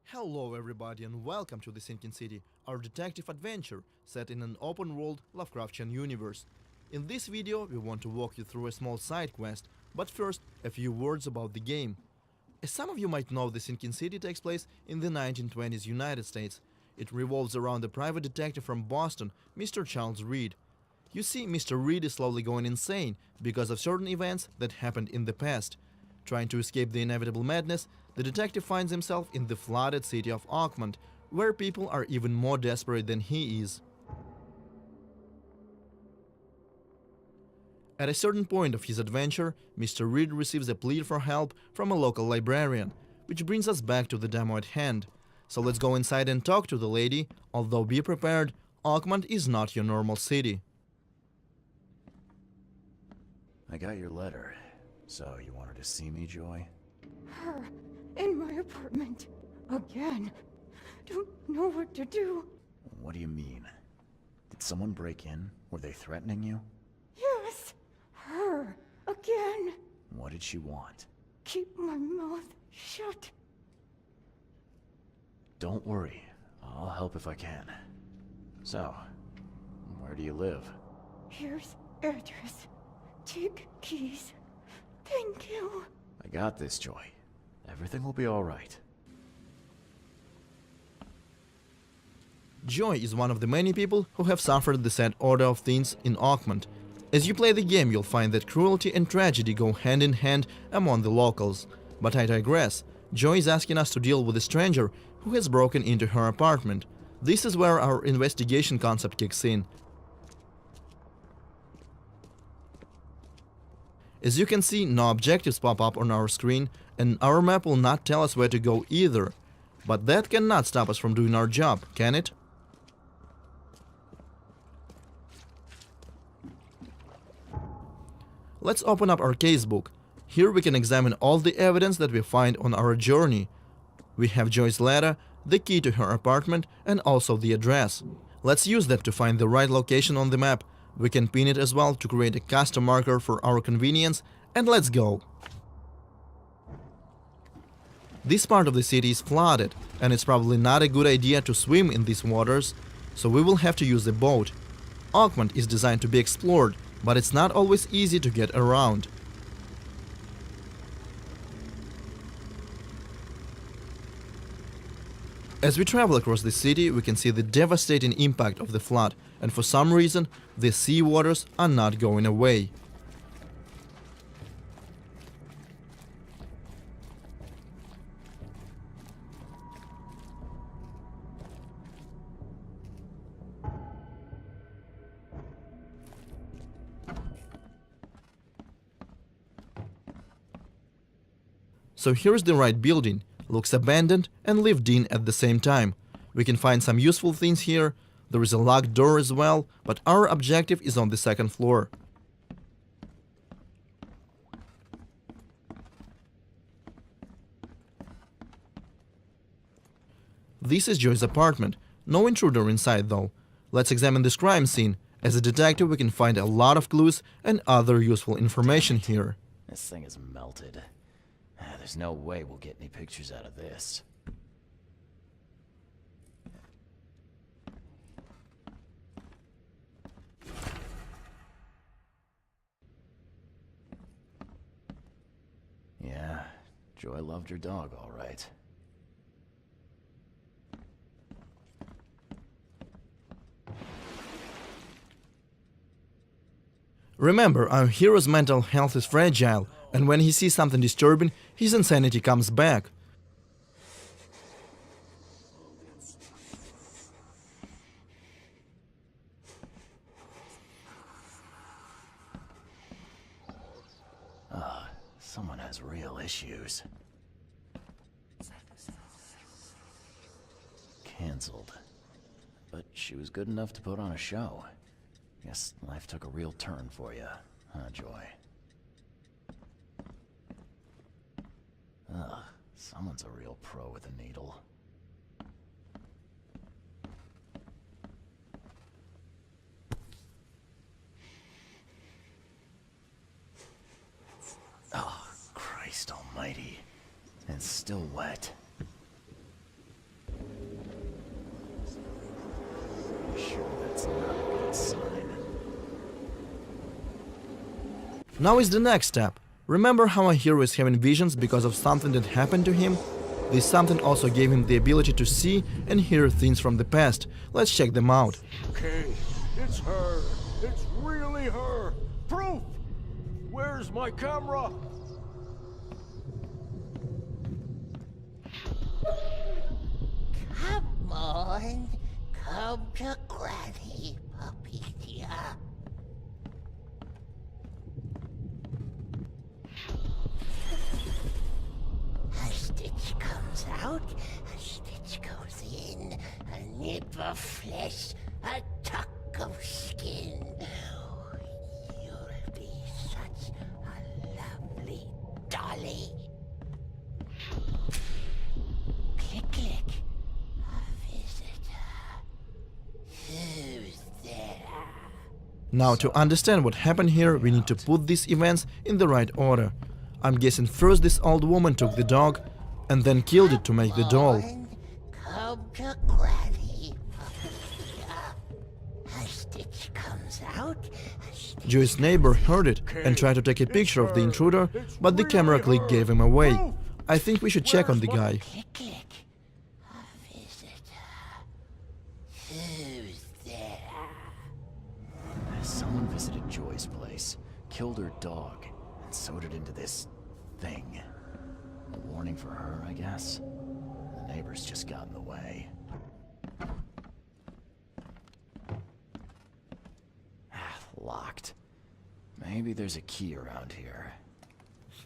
Hello everybody and welcome to The Sinking City, our detective adventure set in an open-world Lovecraftian universe. In this video we want to walk you through a small side quest, but first a few words about the game. As some of you might know, The Sinking City takes place in the 1920s United States. It revolves around a private detective from Boston, Mr. Charles Reed. You see, Mr. Reed is slowly going insane because of certain events that happened in the past. Trying to escape the inevitable madness, the detective finds himself in the flooded city of Oakmont, where people are even more desperate than he is. At a certain point of his adventure, Mr. Reed receives a plea for help from a local librarian, which brings us back to the demo at hand. So let's go inside and talk to the lady, although be prepared, Oakmont is not your normal city. I got your letter. So, you wanted to see me, Joy? Her in my apartment. Again. Don't know what to do. What do you mean? Did someone break in? Were they threatening you? Yes. Her. Again. What did she want? Keep my mouth shut. Don't worry. I'll help if I can. So, where do you live? Here's address. Take keys. Thank you. I got this, Joy. Everything will be alright. Joy is one of the many people who have suffered the sad order of things in Oakmont. As you play the game, you'll find that cruelty and tragedy go hand in hand among the locals. But I digress. Joy is asking us to deal with a stranger who has broken into her apartment. This is where our investigation concept kicks in. As you can see, no objectives pop up on our screen, and our map will not tell us where to go either. But that cannot stop us from doing our job, can it? Let's open up our casebook. Here we can examine all the evidence that we find on our journey. We have Joy's letter, the key to her apartment, and also the address. Let's use that to find the right location on the map. We can pin it as well to create a custom marker for our convenience, and let's go! This part of the city is flooded, and it's probably not a good idea to swim in these waters, so we will have to use a boat. Oakmont is designed to be explored, but it's not always easy to get around. As we travel across the city, we can see the devastating impact of the flood, and for some reason, the sea waters are not going away. So here's the right building. Looks abandoned and lived in at the same time. We can find some useful things here. There is a locked door as well, but our objective is on the second floor. This is Joy's apartment. No intruder inside though. Let's examine this crime scene. As a detective, we can find a lot of clues and other useful information here. This thing is melted. There's no way we'll get any pictures out of this. Yeah, Joy loved her dog, all right. Remember, our hero's mental health is fragile, and when he sees something disturbing, his insanity comes back. Someone has real issues. Cancelled. But she was good enough to put on a show. Guess life took a real turn for you, huh, Joy? Ugh, someone's a real pro with a needle. It's still wet. Sure, that's not a good sign. Now is the next step. Remember how our hero is having visions because of something that happened to him? This something also gave him the ability to see and hear things from the past. Let's check them out. Okay, it's her. It's really her. Proof! Where's my camera? Come on, come to Granny, puppy dear. A stitch comes out, a stitch goes in, a nip of flesh, a tuck of skin. You'll be such a lovely dolly. Click, click. A visitor. Who's there? Now to understand what happened here, we need to put these events in the right order. I'm guessing first this old woman took the dog and then killed it to make the doll. Come to Granny, puppy dear. A stitch comes out, a stitch Joey's neighbor heard it and tried to take a picture of the intruder, but the camera click gave him away. I think we should check on the guy. click, click. A visitor. Who's there? Someone visited Joy's place, killed her dog, and sewed it into this thing. A warning for her, I guess. The neighbors just got in the way. Locked. Maybe there's a key around here.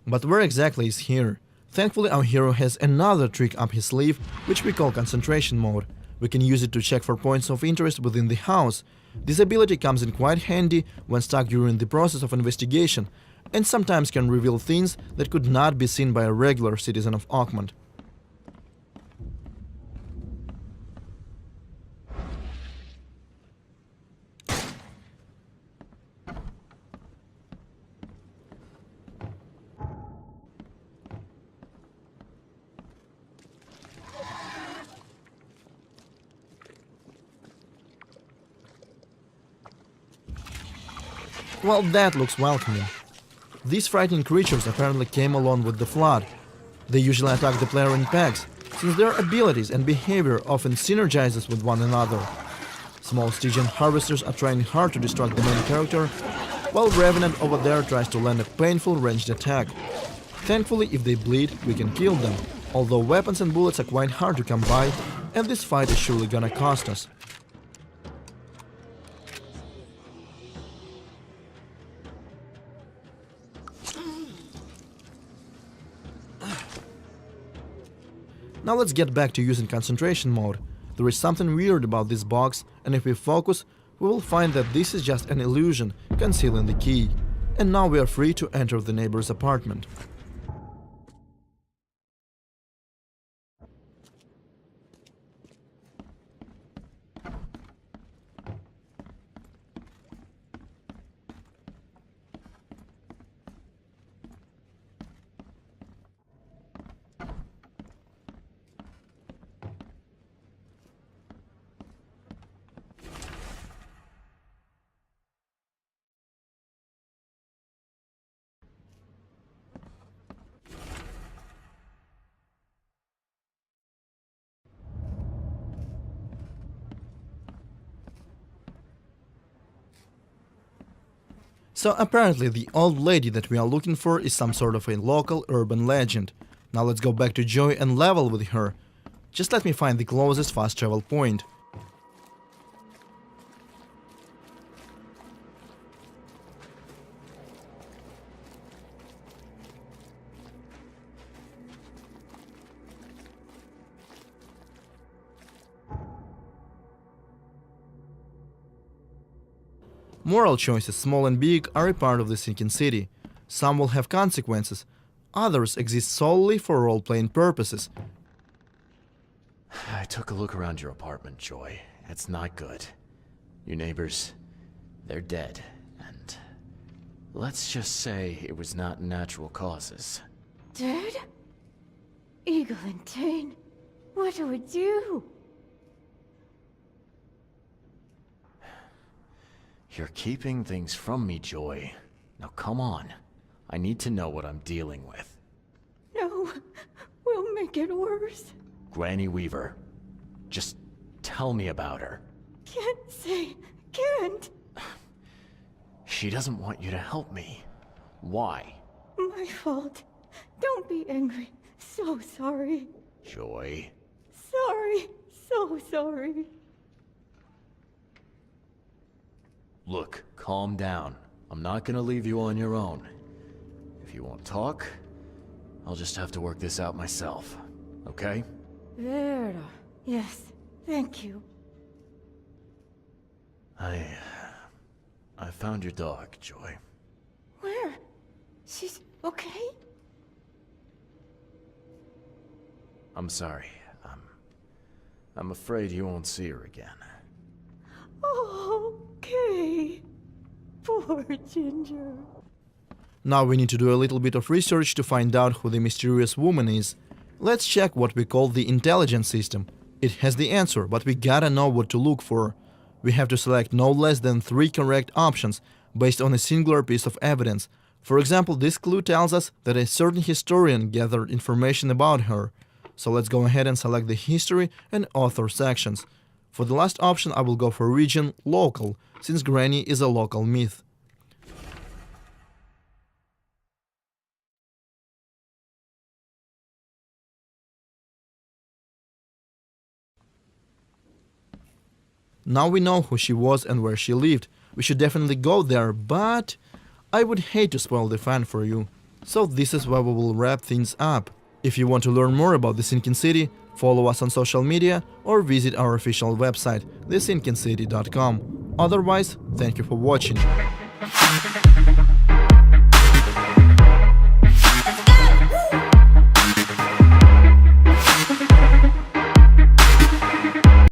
But where exactly is here? Thankfully our hero has another trick up his sleeve, which we call concentration mode. We can use it to check for points of interest within the house. This ability comes in quite handy when stuck during the process of investigation, and sometimes can reveal things that could not be seen by a regular citizen of Oakmont. Well, that looks welcoming. These frightening creatures apparently came along with the flood. They usually attack the player in packs, since their abilities and behavior often synergizes with one another. Small Stygian harvesters are trying hard to distract the main character, while Revenant over there tries to land a painful ranged attack. Thankfully, if they bleed, we can kill them, although weapons and bullets are quite hard to come by, and this fight is surely gonna cost us. Now let's get back to using concentration mode. There is something weird about this box, and if we focus, we will find that this is just an illusion concealing the key. And now we are free to enter the neighbor's apartment. So apparently the old lady that we are looking for is some sort of a local urban legend. Now let's go back to Joy and level with her. Just let me find the closest fast travel point. Moral choices, small and big, are a part of the sinking city. Some will have consequences, others exist solely for role-playing purposes. I took a look around your apartment, Joy. It's not good. Your neighbors, they're dead, and let's just say it was not natural causes. Dead? Eglantine, what do we do? You're keeping things from me, Joy. Now come on. I need to know what I'm dealing with. No, we'll make it worse. Granny Weaver. Just tell me about her. Can't say, can't. She doesn't want you to help me. Why? My fault. Don't be angry. So sorry. Joy. Sorry. So sorry. Look, calm down. I'm not gonna leave you on your own. If you won't talk, I'll just have to work this out myself. Okay? Vera. Yes, thank you. I found your dog, Joy. Where? She's okay? I'm sorry. I'm afraid you won't see her again. Okay. Poor Ginger. Now we need to do a little bit of research to find out who the mysterious woman is. Let's check what we call the intelligence system. It has the answer, but we gotta know what to look for. We have to select no less than 3 correct options based on a singular piece of evidence. For example, this clue tells us that a certain historian gathered information about her. So let's go ahead and select the history and author sections. For the last option, I will go for region local, since Granny is a local myth. Now we know who she was and where she lived. We should definitely go there, but I would hate to spoil the fun for you. So this is where we will wrap things up. If you want to learn more about the Sinking City, follow us on social media or visit our official website, thesinkincity.com. Otherwise, thank you for watching.